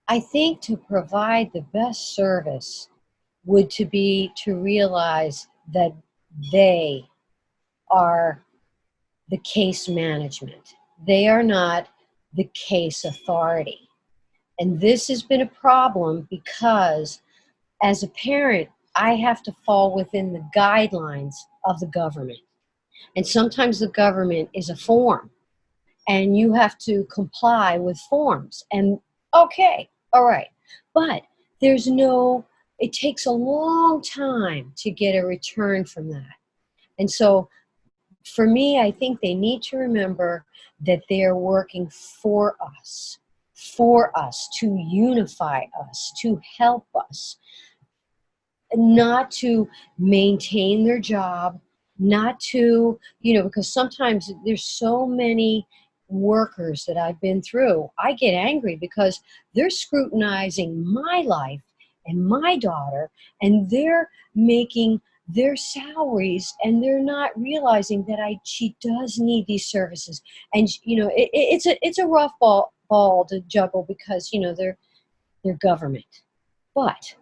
I think to provide the best service would to be to realize that they are the case management. They are not the case authority. And this has been a problem because as a parent, I have to fall within the guidelines of the government. And sometimes the government is a form and you have to comply with forms. And okay, all right. But there's no, it takes a long time to get a return from that. And so for me, I think they need to remember that they are working for us, to unify us, to help us, not to maintain their job, not to, because sometimes there's so many workers that I've been through. I get angry because they're scrutinizing my life and my daughter, and they're making their salaries, and they're not realizing that she does need these services. And it's a rough ball to juggle because they're government, but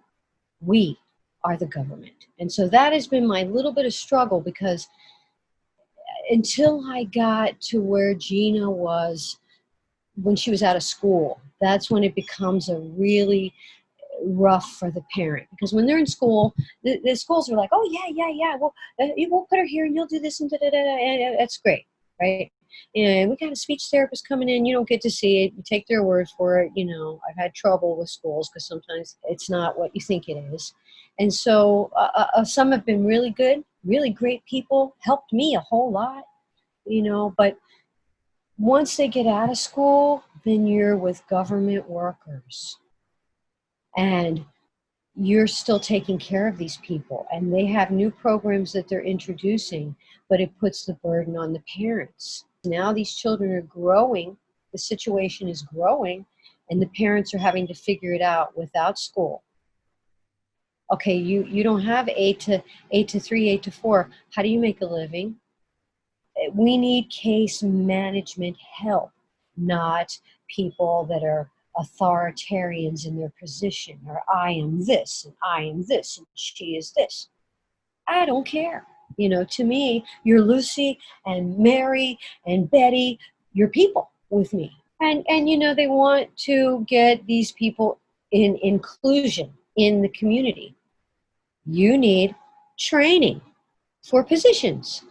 we are the government. And so that has been my little bit of struggle because until I got to where Gina was when she was out of school, that's when it becomes a really rough for the parent. Because when they're in school, the schools are like, oh, yeah, well, we'll put her here and you'll do this and da-da-da-da, and that's great, right? And we got a speech therapist coming in. You don't get to see it. You take their word for it. I've had trouble with schools because sometimes it's not what you think it is. And so some have been really good, really great people, helped me a whole lot, but once they get out of school, then you're with government workers. And you're still taking care of these people, and they have new programs that they're introducing, but it puts the burden on the parents. Now these children are growing, the situation is growing, and the parents are having to figure it out without school. Okay, you don't have 8 to 3, 8 to 4. How do you make a living? We need case management help, not people that are authoritarians in their position, or I am this and I am this and she is this. I don't care. To me, you're Lucy and Mary and Betty, you're people with me. And they want to get these people in inclusion in the community. You need training for positions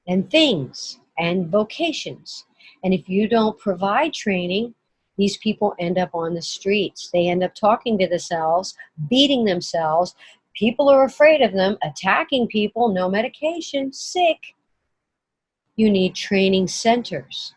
and things and vocations. And if you don't provide training, these people end up on the streets. They end up talking to themselves, beating themselves. People are afraid of them, attacking people, no medication, sick. You need training centers.